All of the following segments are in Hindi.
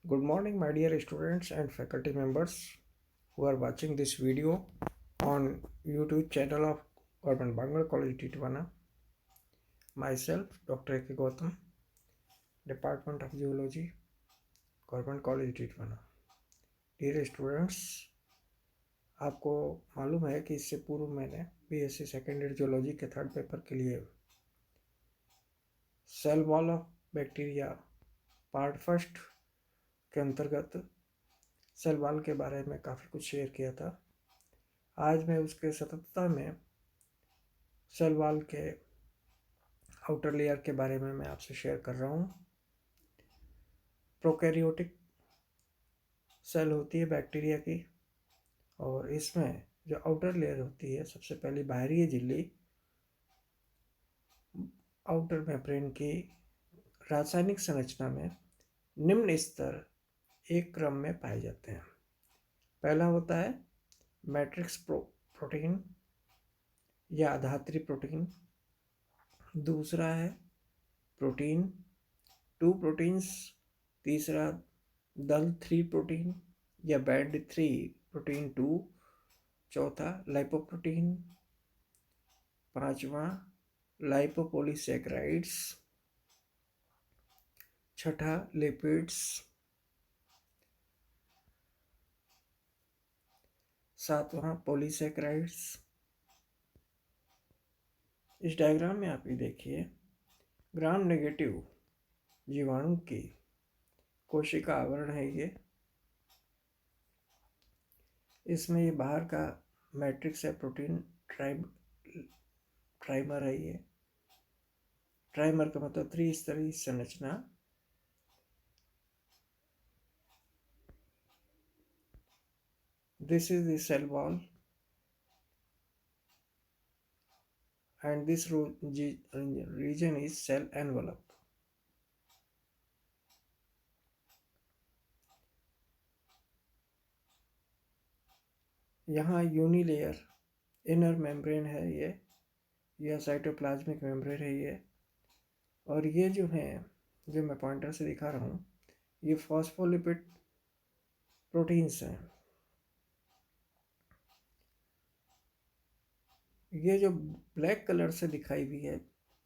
Good morning, my dear students and faculty members who are watching this video on YouTube channel of Government Bangalore College Titwana. Myself, Dr. A.K. Gautam, Department of Geology, Government College Titwana. Dear students, आपको मालूम है कि इससे पूर्व मैंने BSc सेकेंड ईयर जियोलॉजी के थर्ड पेपर के लिए cell wall of bacteria part first के अंतर्गत सेल वॉल के बारे में काफ़ी कुछ शेयर किया था। आज मैं उसके सततता में सेल वॉल के आउटर लेयर के बारे में मैं आपसे शेयर कर रहा हूँ। प्रोकैरियोटिक सेल होती है बैक्टीरिया की, और इसमें जो आउटर लेयर होती है, सबसे पहले बाहरी झिल्ली आउटर मेम्ब्रेन की रासायनिक संरचना में निम्न स्तर एक क्रम में पाए जाते हैं। पहला होता है मैट्रिक्स प्रोटीन या आधात्री प्रोटीन। दूसरा है प्रोटीन, टू प्रोटीन्स। तीसरा दल 3 प्रोटीन या बैंड 3 प्रोटीन 2। चौथा लाइपोप्रोटीन। पांचवा लाइपोपॉलीसैकेराइड्स। छठा लिपिड्स। सातवां पॉलीसैकेराइड्स। इस डायग्राम में आप ये देखिए, ग्राम नेगेटिव जीवाणु की कोशिका आवरण है ये। इसमें ये बाहर का मैट्रिक्स है, प्रोटीन ट्राइमर है ये। ट्राइमर का मतलब त्रिस्तरीय संरचना। This is the cell wall and this region is cell envelope. यहाँ यूनिलेयर इनर मेम्ब्रेन है ये, यह साइटोप्लाज्मिक मेम्ब्रेन है ये। और ये जो है, जो मैं पॉइंटर से दिखा रहा हूँ, ये फॉस्फोलिपिड प्रोटीन्स हैं। ये जो ब्लैक कलर से दिखाई हुई है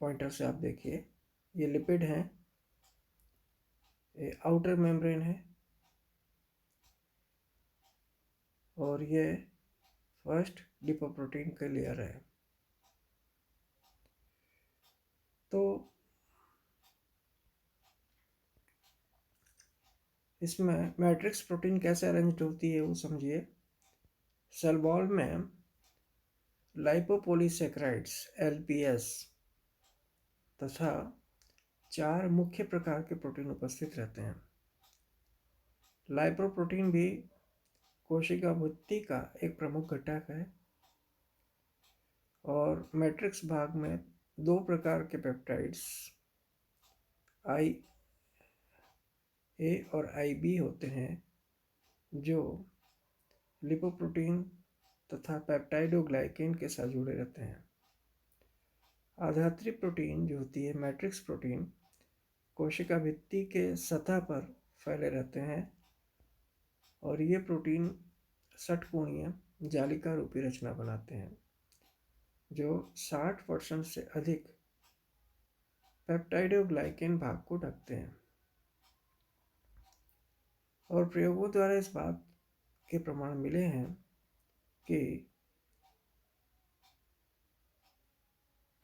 पॉइंटर से, आप देखिए, ये लिपिड हैं, ये आउटर मेम्ब्रेन है, और ये फर्स्ट लिपोप्रोटीन का लेयर है। तो इसमें मैट्रिक्स प्रोटीन कैसे अरेंज होती है वो समझिए। सेल वॉल में लाइपोपॉलीसैकेराइड्स LPS तथा 4 मुख्य प्रकार के प्रोटीन उपस्थित रहते हैं। लाइपोप्रोटीन भी कोशिका भित्ति का एक प्रमुख घटक है, और मैट्रिक्स भाग में 2 प्रकार के पेप्टाइड्स IA और IB होते हैं, जो लिपोप्रोटीन तथा पेप्टाइडोग्लाइकेन के साथ जुड़े रहते हैं। आधात्री प्रोटीन जो होती है, मैट्रिक्स प्रोटीन, कोशिका भित्ति के सतह पर फैले रहते हैं, और ये प्रोटीन षटकोणीय जालिका रूपी रचना बनाते हैं, जो 60% से अधिक पेप्टाइडोग्लाइकेन भाग को ढकते हैं। और प्रयोगों द्वारा इस बात के प्रमाण मिले हैं कि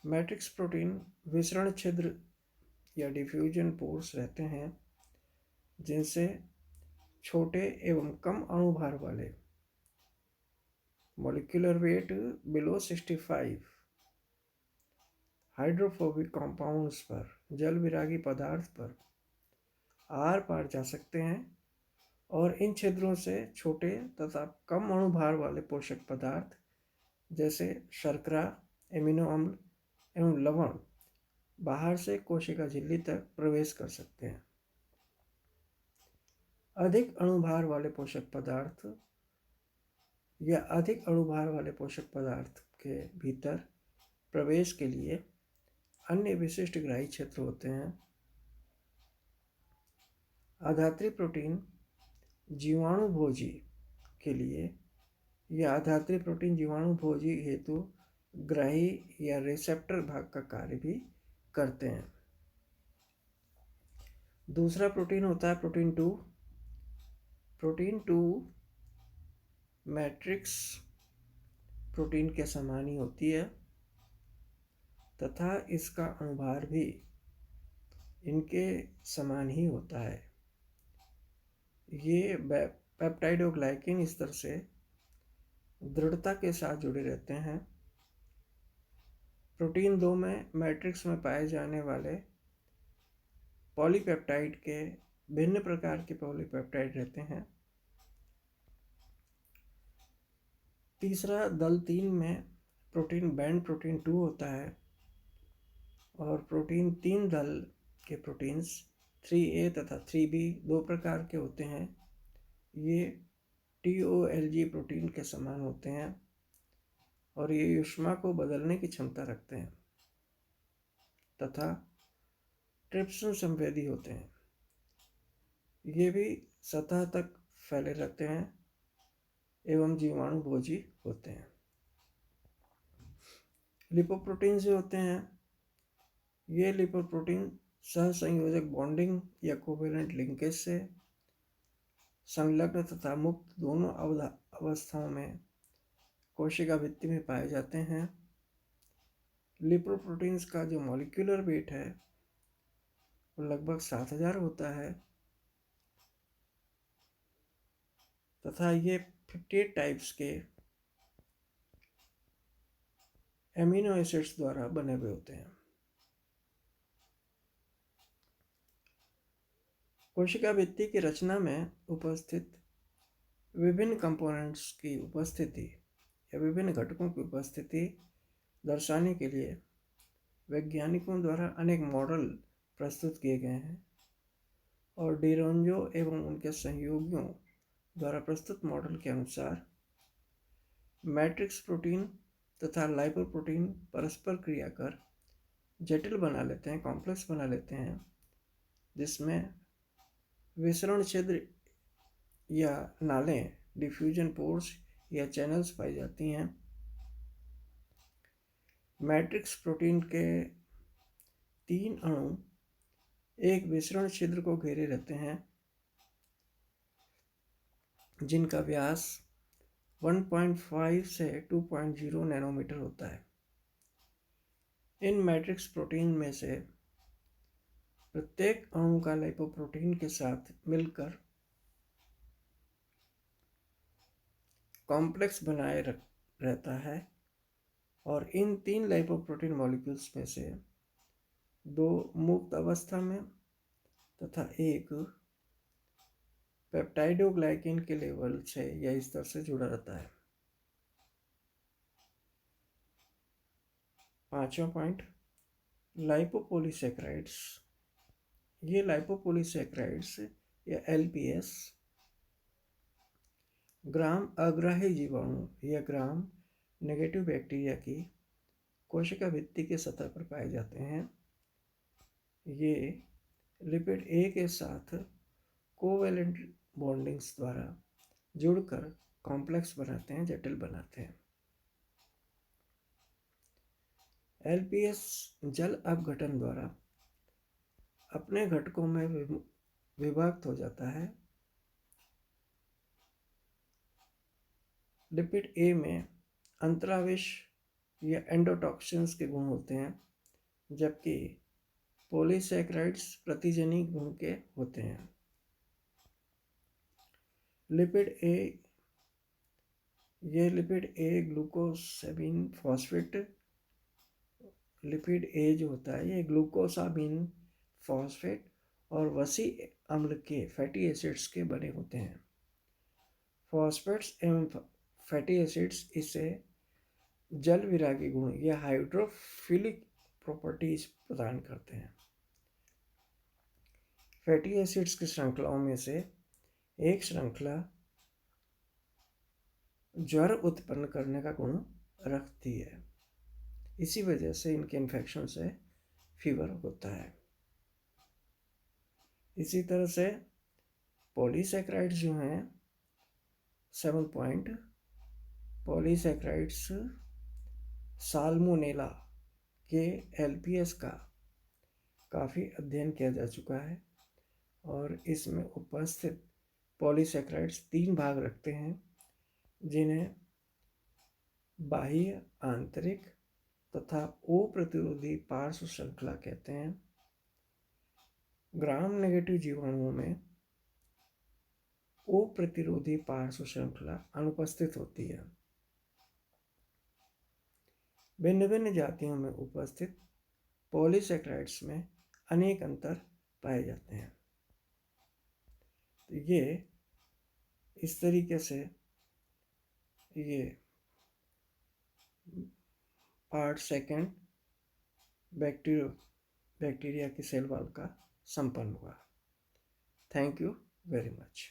मैट्रिक्स प्रोटीन विसरण छिद्र या डिफ्यूजन पोर्स रहते हैं, जिनसे छोटे एवं कम अणुभार वाले molecular weight below 65 hydrophobic compounds पर, जल विरागी पदार्थ पर आर पार जा सकते हैं, और इन छिद्रों से छोटे तथा कम अणुभार वाले पोषक पदार्थ जैसे शर्करा, एमिनो अम्ल एवं लवण बाहर से कोशिका झिल्ली तक प्रवेश कर सकते हैं। अधिक अणुभार वाले पोषक पदार्थ या अधिक अणुभार वाले पोषक पदार्थ के भीतर प्रवेश के लिए अन्य विशिष्ट ग्राही क्षेत्र होते हैं। आधात्री प्रोटीन जीवाणुभोजी के लिए या आधात्री प्रोटीन जीवाणुभोजी हेतु ग्राही या रिसेप्टर भाग का कार्य भी करते हैं। दूसरा प्रोटीन होता है प्रोटीन 2। प्रोटीन 2 मैट्रिक्स प्रोटीन के समान ही होती है तथा इसका अनुभार भी इनके समान ही होता है। ये पेप्टाइड और ग्लाइकिन इस तरह से दृढ़ता के साथ जुड़े रहते हैं। प्रोटीन 2 में मैट्रिक्स में पाए जाने वाले पॉलीपेप्टाइड के भिन्न प्रकार के पॉलीपेप्टाइड रहते हैं। तीसरा दल 3 में प्रोटीन बैंड प्रोटीन 2 होता है और प्रोटीन 3 दल के प्रोटीन्स 3A तथा 3B दो प्रकार के होते हैं। ये TOLG प्रोटीन के समान होते हैं और ये ऊष्मा को बदलने की क्षमता रखते हैं तथा ट्रिप्सिन संवेदी होते हैं। ये भी सतह तक फैले रहते हैं एवं जीवाणुभोजी होते हैं। लिपोप्रोटीन जो होते हैं, ये लिपोप्रोटीन सहसंयोजक बॉन्डिंग या कोवेलेंट लिंकेज से संलग्न तथा मुक्त दोनों अवस्थाओं में कोशिका भित्ति में पाए जाते हैं। लिपोप्रोटीन्स का जो मॉलिक्यूलर वेट है वो लगभग 7000 होता है तथा ये 58 टाइप्स के एमिनो एसिड्स द्वारा बने हुए होते हैं। कोशिका भित्ति की रचना में उपस्थित विभिन्न कंपोनेंट्स की उपस्थिति या विभिन्न घटकों की उपस्थिति दर्शाने के लिए वैज्ञानिकों द्वारा अनेक मॉडल प्रस्तुत किए गए हैं और डिरोंजो एवं उनके सहयोगियों द्वारा प्रस्तुत मॉडल के अनुसार मैट्रिक्स प्रोटीन तथा लाइपोप्रोटीन परस्पर क्रिया कर जटिल बना लेते हैं, कॉम्प्लेक्स बना लेते हैं, जिसमें विसरण छिद्र या नालें, डिफ्यूजन पोर्स या चैनल्स पाई जाती हैं। मैट्रिक्स प्रोटीन के 3 अणु एक विसरण छिद्र को घेरे रहते हैं जिनका व्यास 1.5 से 2.0 नैनोमीटर होता है। इन मैट्रिक्स प्रोटीन में से प्रत्येक अणु का लाइपोप्रोटीन के साथ मिलकर कॉम्प्लेक्स बनाए रहता है और इन 3 लाइपोप्रोटीन मॉलिक्यूल्स में से 2 मुक्त अवस्था में तथा एक पेप्टाइडोग्लाइकिन के लेवल से या स्तर से जुड़ा रहता है। 5वां पॉइंट, लाइपोपोलीसैकेराइड्स। ये लाइपोपोलीसैकेराइड्स या LPS ग्राम अग्राही जीवाणु या ग्राम नेगेटिव बैक्टीरिया की कोशिका भित्ति के सतह पर पाए जाते हैं। ये लिपिड A के साथ कोवेलेंट बॉन्डिंग्स द्वारा जुड़कर कॉम्प्लेक्स बनाते हैं, जटिल बनाते हैं। LPS जल अपघटन द्वारा अपने घटकों में विभक्त हो जाता है। लिपिड A में अंतराविष या एंडोटॉक्सिन्स के गुण होते हैं, जबकि पॉलीसैकेराइड्स प्रतिजनी गुण के होते हैं। Lipid A glucosamine phosphate lipid A जो होता है ये ग्लूकोसामिन फॉस्फेट और वसी अम्ल के फैटी एसिड्स के बने होते हैं। फॉस्फेट्स एवं फैटी एसिड्स इसे जल विरागी गुण या हाइड्रोफिलिक प्रॉपर्टीज प्रदान करते हैं। फैटी एसिड्स की श्रृंखलाओं में से एक श्रृंखला ज्वर उत्पन्न करने का गुण रखती है। इसी वजह से इनके इन्फेक्शन से फीवर होता है। इसी तरह से पॉलीसेक्राइड्स जो हैं 7 पॉइंट, पॉलीसेक्राइड्स साल्मोनेला के एलपीएस का काफ़ी अध्ययन किया जा चुका है और इसमें उपस्थित पॉलीसेक्राइड्स 3 भाग रखते हैं, जिन्हें बाह्य, आंतरिक तथा ओ प्रतिरोधी पार्श्व श्रृंखला कहते हैं। ग्राम नेगेटिव जीवाणुओं में ओ प्रतिरोधी पार्श्व श्रृंखला अनुपस्थित होती है। भिन्न भिन्न जातियों में उपस्थित पॉलीसेक्राइड्स में अनेक अंतर पाए जाते हैं। तो ये इस तरीके से ये पार्ट सेकंड बैक्टीरिया की सेल वॉल का संपन्न हुआ। Thank you very much.